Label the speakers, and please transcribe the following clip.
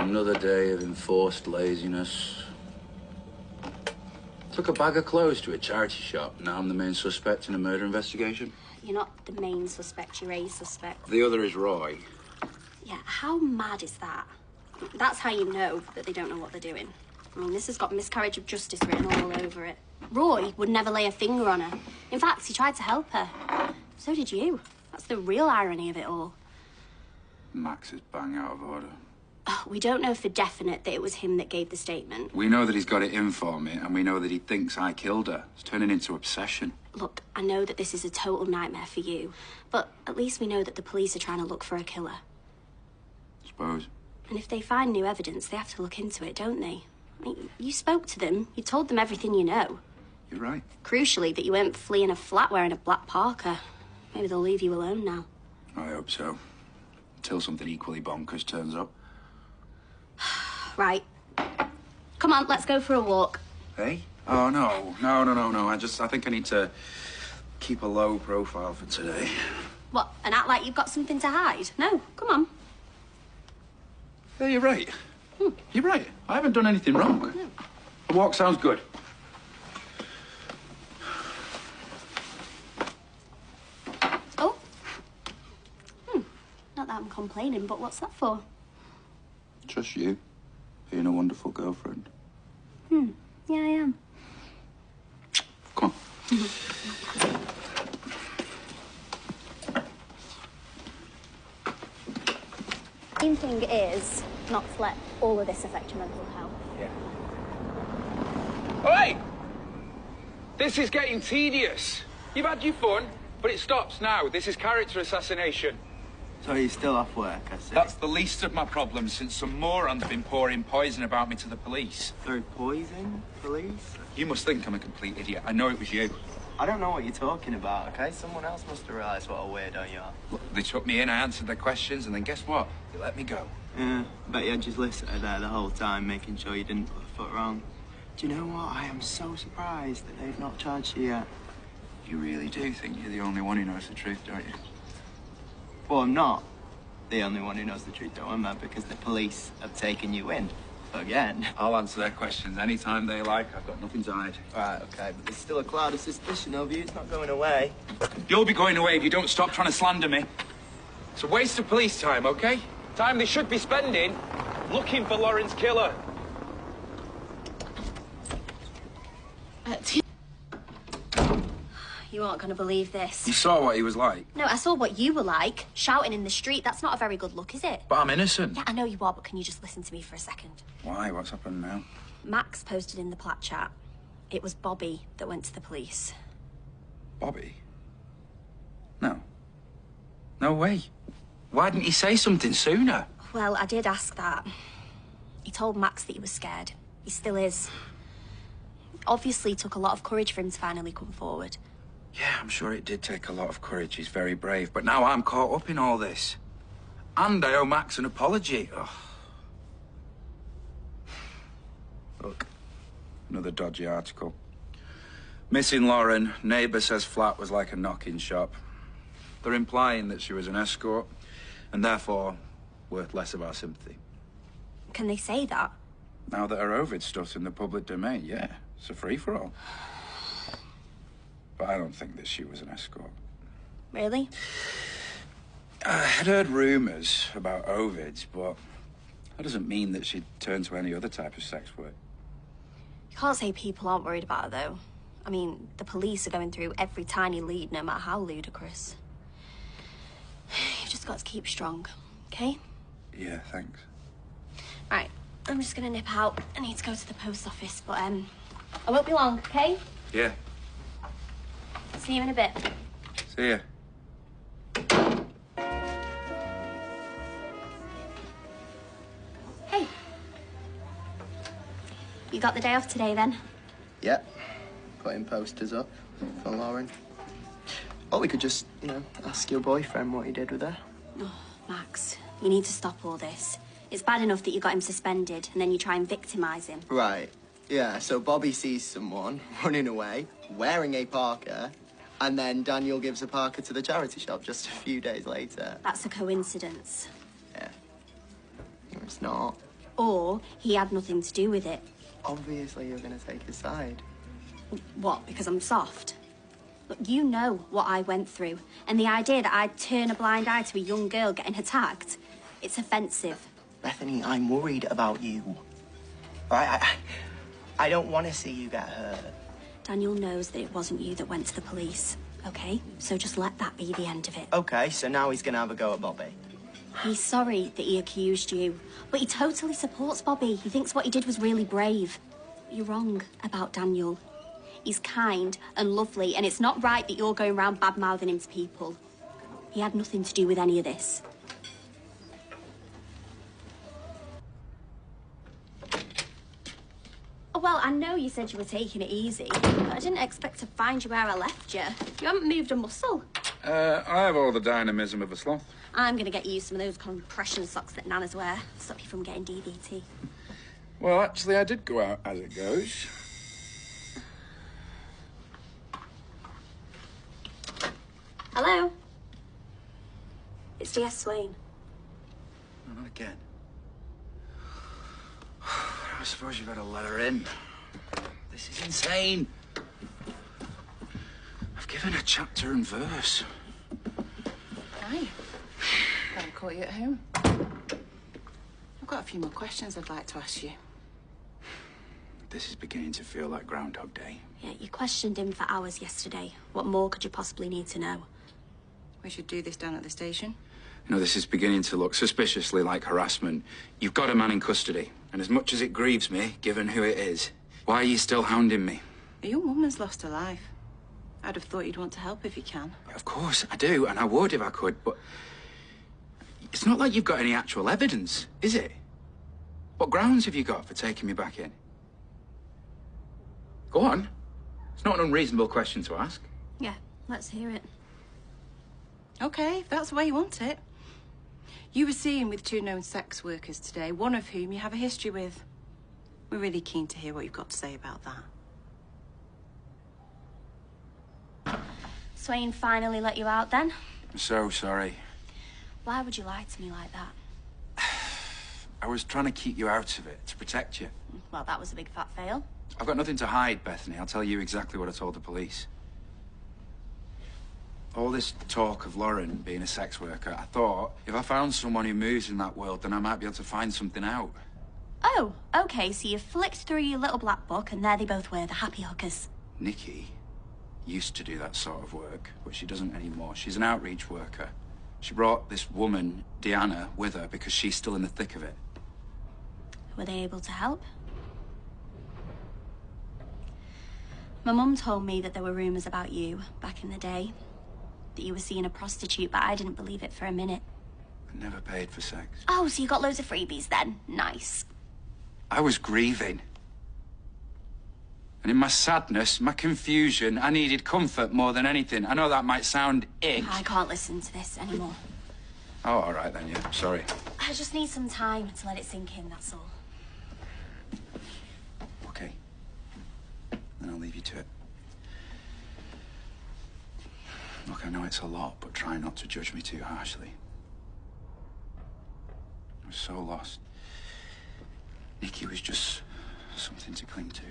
Speaker 1: Another day of enforced laziness. Took a bag of clothes to a charity shop. Now I'm the main suspect in a murder investigation.
Speaker 2: You're not the main suspect, you're a suspect.
Speaker 1: The other is Roy.
Speaker 2: Yeah, how mad is that? That's how you know that they don't know what they're doing. I mean, this has got miscarriage of justice written all over it. Roy would never lay a finger on her. In fact, he tried to help her. So did you. That's the real irony of it all.
Speaker 1: Max is bang out of order.
Speaker 2: We don't know for definite that it was him that gave the statement.
Speaker 1: We know that he's got it in for me, and we know that he thinks I killed her. It's turning into obsession.
Speaker 2: Look, I know that this is a total nightmare for you, but at least we know that the police are trying to look for a killer.
Speaker 1: Suppose.
Speaker 2: And if they find new evidence, they have to look into it, don't they? I mean, you spoke to them. You told them everything you know.
Speaker 1: You're right.
Speaker 2: Crucially, that you weren't fleeing a flat wearing a black parka. Maybe they'll leave you alone now.
Speaker 1: I hope so. Until something equally bonkers turns up.
Speaker 2: Right. Come on, let's go for a walk.
Speaker 1: Hey? Oh, no. No. I think I need to keep a low profile for today.
Speaker 2: What, and act like you've got something to hide? No, come on.
Speaker 1: Yeah, you're right. You're right. I haven't done anything wrong.
Speaker 2: No.
Speaker 1: A walk sounds good.
Speaker 2: Oh. Not that I'm complaining, but what's that for?
Speaker 1: Just you. Being a wonderful girlfriend.
Speaker 2: Yeah, I am.
Speaker 1: Come on.
Speaker 2: Main thing is not to let all of this affect your mental health.
Speaker 3: Yeah. Oh, hey! This is getting tedious. You've had your fun, but it stops now. This is character assassination.
Speaker 4: So you're still off work, I see.
Speaker 3: That's the least of my problems since some moron's been pouring poison about me to the police.
Speaker 4: Through poison? Police?
Speaker 3: You must think I'm a complete idiot. I know it was you.
Speaker 4: I don't know what you're talking about, okay? Someone else must have realised what a weirdo you are.
Speaker 3: Look, they took me in, I answered their questions, and then guess what? They let me go.
Speaker 4: Yeah, I bet you had your solicitor there the whole time, making sure you didn't put a foot wrong. Do you know what? I am so surprised that they've not charged you yet.
Speaker 1: You really do think you're the only one who knows the truth, don't you?
Speaker 4: Well, I'm not the only one who knows the truth, though, am I? Because the police have taken you in. Again.
Speaker 1: I'll answer their questions anytime they like. I've got nothing to hide.
Speaker 4: Right, okay, but there's still a cloud of suspicion over you. It's not going away.
Speaker 3: You'll be going away if you don't stop trying to slander me. It's a waste of police time, okay? Time they should be spending looking for Lauren's killer.
Speaker 2: You aren't going to believe this.
Speaker 1: You saw what he was like.
Speaker 2: No, I saw what you were like, shouting in the street. That's not a very good look, is it?
Speaker 1: But I'm innocent.
Speaker 2: Yeah, I know you are, but can you just listen to me for a second?
Speaker 1: Why? What's happened now?
Speaker 2: Max posted in the Platt chat. It was Bobby that went to the police.
Speaker 1: Bobby? No. No way. Why didn't he say something sooner?
Speaker 2: Well, I did ask that. He told Max that he was scared. He still is. Obviously, it took a lot of courage for him to finally come forward.
Speaker 1: Yeah, I'm sure it did take a lot of courage. He's very brave. But now I'm caught up in all this. And I owe Max an apology. Ugh. Look, another dodgy article. Missing Lauren. Neighbour says flat was like a knock-in shop. They're implying that she was an escort, and therefore worth less of our sympathy.
Speaker 2: Can they say that?
Speaker 1: Now that her Ovid stuff's in the public domain, yeah. It's a free-for-all. But I don't think that she was an escort.
Speaker 2: Really?
Speaker 1: I had heard rumours about Ovids, but that doesn't mean that she'd turn to any other type of sex work.
Speaker 2: You can't say people aren't worried about her, though. I mean, the police are going through every tiny lead, no matter how ludicrous. You've just got to keep strong, okay?
Speaker 1: Yeah, thanks.
Speaker 2: Right, I'm just gonna nip out. I need to go to the post office, but I won't be long, okay?
Speaker 1: Yeah.
Speaker 2: See you in a bit.
Speaker 1: See ya.
Speaker 2: Hey. You got the day off today, then?
Speaker 4: Yep. Putting posters up for Lauren. Or we could just, ask your boyfriend what he did with her.
Speaker 2: Oh, Max, you need to stop all this. It's bad enough that you got him suspended and then you try and victimise him.
Speaker 4: Right. Yeah, so Bobby sees someone running away, wearing a parka, and then Daniel gives a parka to the charity shop just a few days later.
Speaker 2: That's a coincidence.
Speaker 4: Yeah. No, it's not.
Speaker 2: Or he had nothing to do with it.
Speaker 4: Obviously, you're going to take his side.
Speaker 2: What, because I'm soft? Look, you know what I went through, and the idea that I'd turn a blind eye to a young girl getting attacked, it's offensive.
Speaker 4: Bethany, I'm worried about you. I don't want to see you get hurt.
Speaker 2: Daniel knows that it wasn't you that went to the police, okay? So just let that be the end of it.
Speaker 4: Okay, so now he's going to have a go at Bobby.
Speaker 2: He's sorry that he accused you, but he totally supports Bobby. He thinks what he did was really brave. You're wrong about Daniel. He's kind and lovely, and it's not right that you're going around bad-mouthing him to people. He had nothing to do with any of this. Oh, well, I know you said you were taking it easy, but I didn't expect to find you where I left you. You haven't moved a muscle.
Speaker 1: I have all the dynamism of a sloth.
Speaker 2: I'm going to get you some of those compression socks that nanas wear. Stop you from getting DVT.
Speaker 1: Well, actually, I did go out as it goes.
Speaker 2: Hello? It's DS Swain.
Speaker 1: No, not again. I suppose you better let her in. This is insane. I've given her chapter and verse.
Speaker 5: Hi. Glad I caught you at home. I've got a few more questions I'd like to ask you.
Speaker 1: This is beginning to feel like Groundhog Day.
Speaker 2: Yeah, you questioned him for hours yesterday. What more could you possibly need to know?
Speaker 5: We should do this down at the station.
Speaker 1: You know, this is beginning to look suspiciously like harassment. You've got a man in custody, and as much as it grieves me, given who it is, why are you still hounding me?
Speaker 5: A young woman's lost her life. I'd have thought you'd want to help if you can.
Speaker 1: Of course, I do, and I would if I could, but it's not like you've got any actual evidence, is it? What grounds have you got for taking me back in? Go on. It's not an unreasonable question to ask.
Speaker 2: Yeah, let's hear it.
Speaker 5: Okay, if that's the way you want it. You were seen with 2 known sex workers today, one of whom you have a history with. We're really keen to hear what you've got to say about that.
Speaker 2: Swain finally let you out then?
Speaker 1: I'm so sorry.
Speaker 2: Why would you lie to me like that?
Speaker 1: I was trying to keep you out of it, to protect you.
Speaker 2: Well, that was a big fat fail.
Speaker 1: I've got nothing to hide, Bethany. I'll tell you exactly what I told the police. All this talk of Lauren being a sex worker, I thought if I found someone who moves in that world, then I might be able to find something out.
Speaker 2: Oh, okay, so you flicked through your little black book and there they both were, the happy hookers.
Speaker 1: Nikki used to do that sort of work, but she doesn't anymore. She's an outreach worker. She brought this woman, Deanna, with her because she's still in the thick of it.
Speaker 2: Were they able to help? My mum told me that there were rumours about you back in the day. That you were seeing a prostitute, but I didn't believe it for a minute.
Speaker 1: I never paid for sex.
Speaker 2: Oh, so you got loads of freebies then? Nice.
Speaker 1: I was grieving. And in my sadness, my confusion, I needed comfort more than anything. I know that might sound ick.
Speaker 2: I can't listen to this anymore.
Speaker 1: Oh, all right then, yeah. Sorry.
Speaker 2: I just need some time to let it sink in, that's all.
Speaker 1: Okay. Then I'll leave you to it. Look, I know it's a lot, but try not to judge me too harshly. I was so lost. Nikki was just something to cling to.